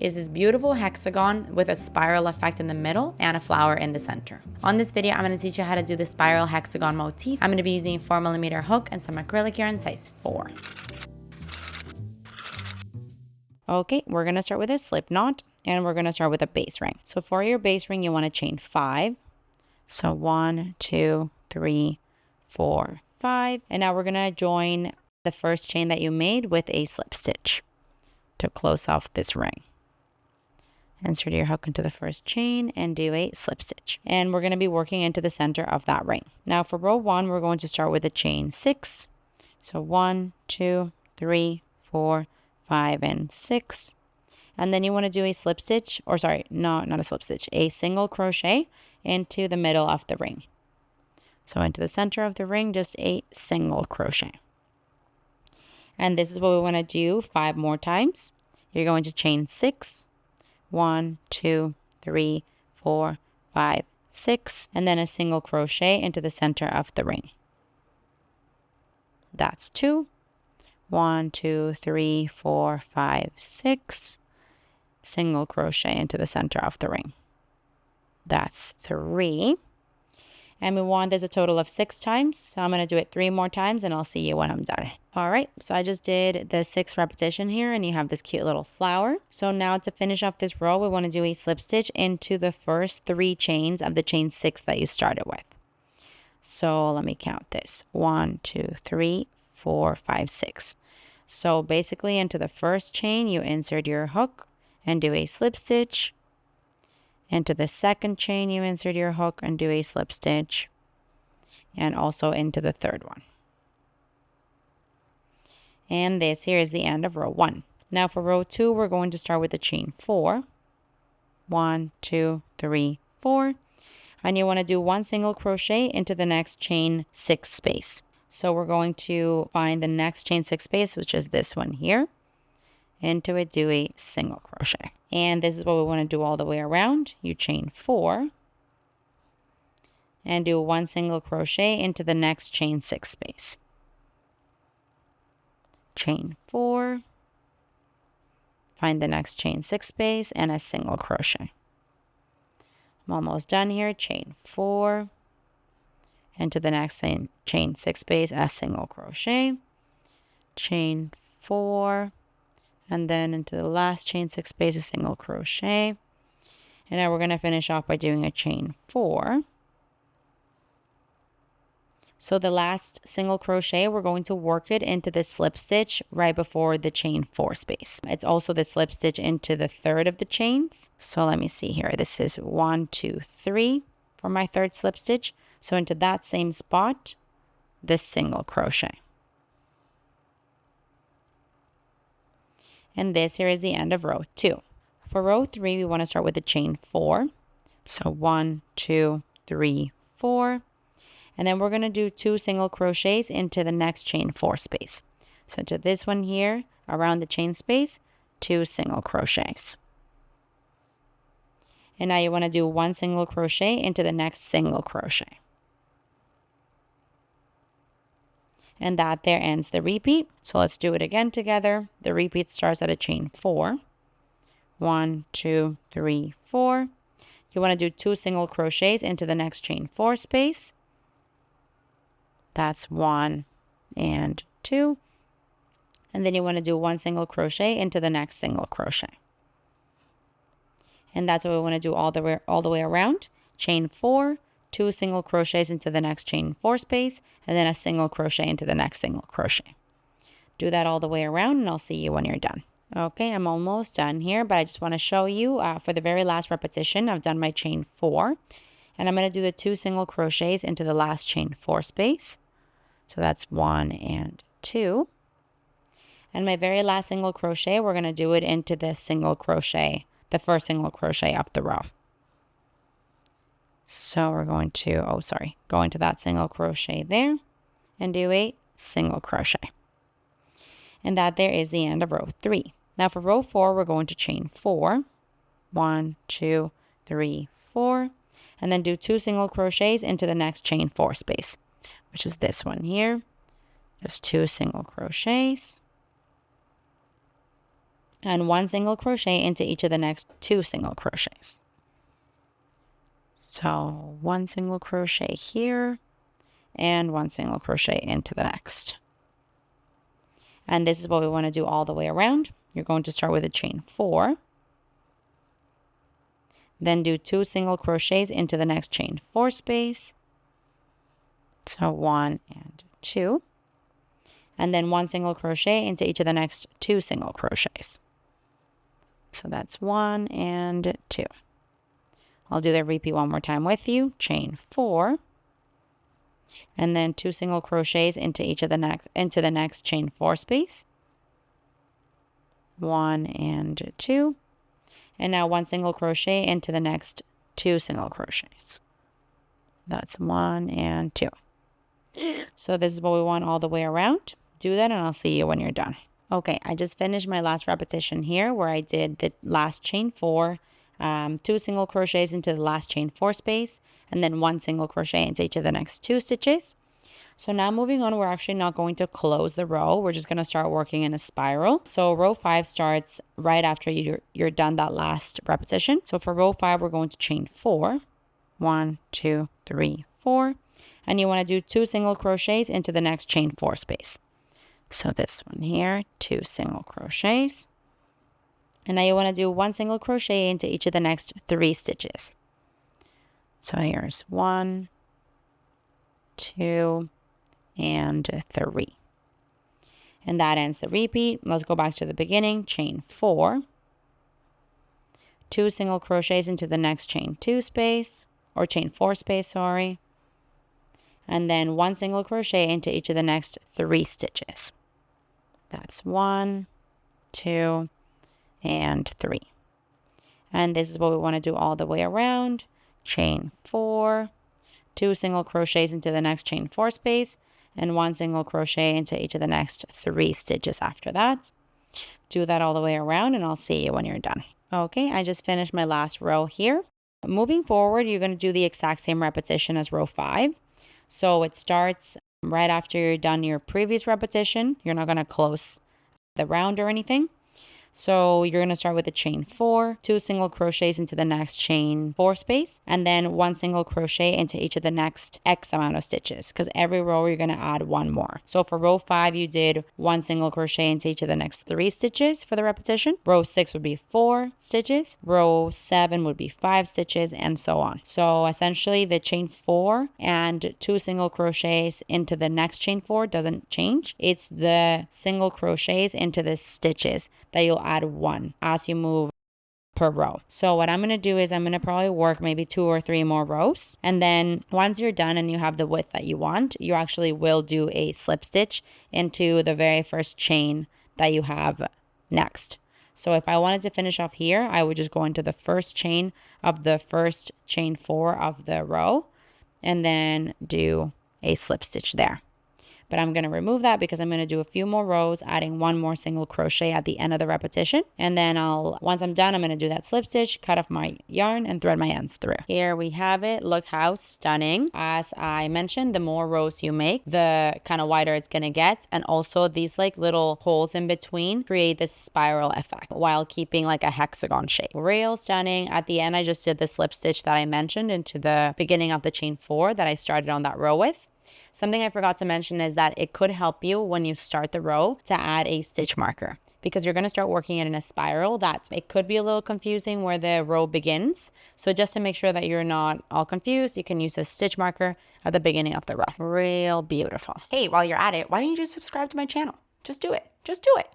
is this beautiful hexagon with a spiral effect in the middle and a flower in the center. On this video, I'm going to teach you how to do the spiral hexagon motif. I'm going to be using a 4mm hook and some acrylic yarn size 4. Okay, we're going to start with a slip knot and we're going to start with a base ring. So for your base ring, you want to chain 5. So 1, 2, 3, 4, 5. And now we're going to join the first chain that you made with a slip stitch to close off this ring. Insert your hook into the first chain and do a slip stitch. And we're going to be working into the center of that ring. Now for row 1, we're going to start with a chain 6. So 1, 2, 3, 4, 5, and 6. And then you want to do a slip stitch, or sorry, no, not a slip stitch, a single crochet into the middle of the ring. So into the center of the ring, just a single crochet. And this is what we want to do 5 more times. You're going to chain 6, 1, 2, 3, 4, 5, 6, and then a single crochet into the center of the ring. That's 2, 1, 2, 3, 4, 5, 6, single crochet into the center of the ring. That's 3. And we want this a total of 6 times. So I'm going to do it 3 more times and I'll see you when I'm done. All right, so I just did the 6th repetition here and you have this cute little flower. So now to finish off this row, we want to do a slip stitch into the first 3 chains of the chain 6 that you started with. So let me count this. 1, 2, 3, 4, 5, 6. So basically into the first chain, you insert your hook and do a slip stitch. Into the second chain, you insert your hook and do a slip stitch. And also into the third one. And this here is the end of row 1. Now for row 2, we're going to start with the chain 4. 1, 2, 3, 4. And you want to do 1 single crochet into the next chain 6 space. So we're going to find the next chain 6 space, which is this one here. Into it, do a single crochet. And this is what we want to do all the way around. You chain 4 and do 1 single crochet into the next chain 6 space. Chain 4, find the next chain 6 space and a single crochet. I'm almost done here. Chain 4 into the next chain 6 space, a single crochet. Chain 4. And then into the last chain 6 space, a single crochet. And now we're going to finish off by doing a chain 4. So the last single crochet, we're going to work it into the slip stitch right before the chain 4 space. It's also the slip stitch into the third of the chains. So let me see here. This is 1, 2, 3 for my third slip stitch. So into that same spot, this single crochet. And this here is the end of row 2. For row 3, we want to start with the chain 4. So 1, 2, 3, 4. And then we're going to do 2 single crochets into the next chain 4 space. So to this one here, around the chain space, 2 single crochets. And now you want to do 1 single crochet into the next single crochet. And that there ends the repeat. So let's do it again together. The repeat starts at a chain 4. 1, 2, 3, 4. You want to do 2 single crochets into the next chain 4 space. That's 1 and 2. And then you want to do 1 single crochet into the next single crochet. And that's what we want to do all the way around. Chain 4. 2 single crochets into the next chain 4 space, and then a single crochet into the next single crochet. Do that all the way around, and I'll see you when you're done. Okay, I'm almost done here, but I just want to show you for the very last repetition, I've done my chain 4, and I'm going to do the 2 single crochets into the last chain 4 space. So that's 1 and 2. And my very last single crochet, we're going to do it into the single crochet, the first single crochet of the row. So we're going to, go into that single crochet there and do a single crochet. And that there is the end of row 3. Now for row 4, we're going to chain 4. 1, 2, 3, 4. And then do 2 single crochets into the next chain 4 space, which is this one here. Just 2 single crochets. and 1 single crochet into each of the next 2 single crochets. So 1 single crochet here and 1 single crochet into the next. And this is what we want to do all the way around. You're going to start with a chain 4, then do 2 single crochets into the next chain 4 space. So 1 and 2, and then 1 single crochet into each of the next 2 single crochets. So that's 1 and 2. I'll do the repeat one more time with you. Chain 4, and then 2 single crochets into each of the next chain 4 space. 1 and 2, and now 1 single crochet into the next 2 single crochets. That's 1 and 2. So this is what we want all the way around. Do that and I'll see you when you're done. Okay, I just finished my last repetition here where I did the last chain 4, 2 single crochets into the last chain 4 space, and then 1 single crochet into each of the next 2 stitches. So now moving on, we're actually not going to close the row. We're just going to start working in a spiral. So row 5 starts right after you're done that last repetition. So for row 5, we're going to chain 4. 1, 2, 3, 4. And you want to do 2 single crochets into the next chain 4 space. So this one here, 2 single crochets. And now you want to do 1 single crochet into each of the next 3 stitches. So here's 1, 2, and 3. And that ends the repeat. Let's go back to the beginning. Chain 4, 2 single crochets into the next chain 2 space, or chain 4 space, sorry. And then 1 single crochet into each of the next 3 stitches. That's 1, 2, and 3. And this is what we want to do all the way around. Chain 4, 2 single crochets into the next chain 4 space, and 1 single crochet into each of the next 3 stitches after that. Do that all the way around and I'll see you when you're done. Okay, I just finished my last row here. Moving forward, you're going to do the exact same repetition as row 5. So it starts right after you're done your previous repetition. You're not going to close the round or anything. So you're going to start with a chain 4, 2 single crochets into the next chain 4 space, and then 1 single crochet into each of the next X amount of stitches, because every row you're going to add 1 more. So for row 5, you did 1 single crochet into each of the next 3 stitches for the repetition. Row 6 would be 4 stitches. Row 7 would be 5 stitches, and so on. So essentially the chain 4 and 2 single crochets into the next chain 4 doesn't change. It's the single crochets into the stitches that you'll add 1 as you move per row. So what I'm going to do is I'm going to probably work maybe 2 or 3 more rows. And then once you're done and you have the width that you want, you actually will do a slip stitch into the very first chain that you have next. So if I wanted to finish off here, I would just go into the first chain of the first chain 4 of the row and then do a slip stitch there. But I'm going to remove that because I'm going to do a few more rows, adding 1 more single crochet at the end of the repetition. And then once I'm done, I'm going to do that slip stitch, cut off my yarn and thread my ends through. Here we have it. Look how stunning. As I mentioned, the more rows you make, the kind of wider it's going to get. And also these like little holes in between create this spiral effect while keeping like a hexagon shape. Real stunning. At the end, I just did the slip stitch that I mentioned into the beginning of the chain 4 that I started on that row with. Something I forgot to mention is that it could help you when you start the row to add a stitch marker, because you're going to start working it in a spiral. It could be a little confusing where the row begins. So just to make sure that you're not all confused, you can use a stitch marker at the beginning of the row. Real beautiful. Hey, while you're at it, why don't you just subscribe to my channel? Just do it. Just do it.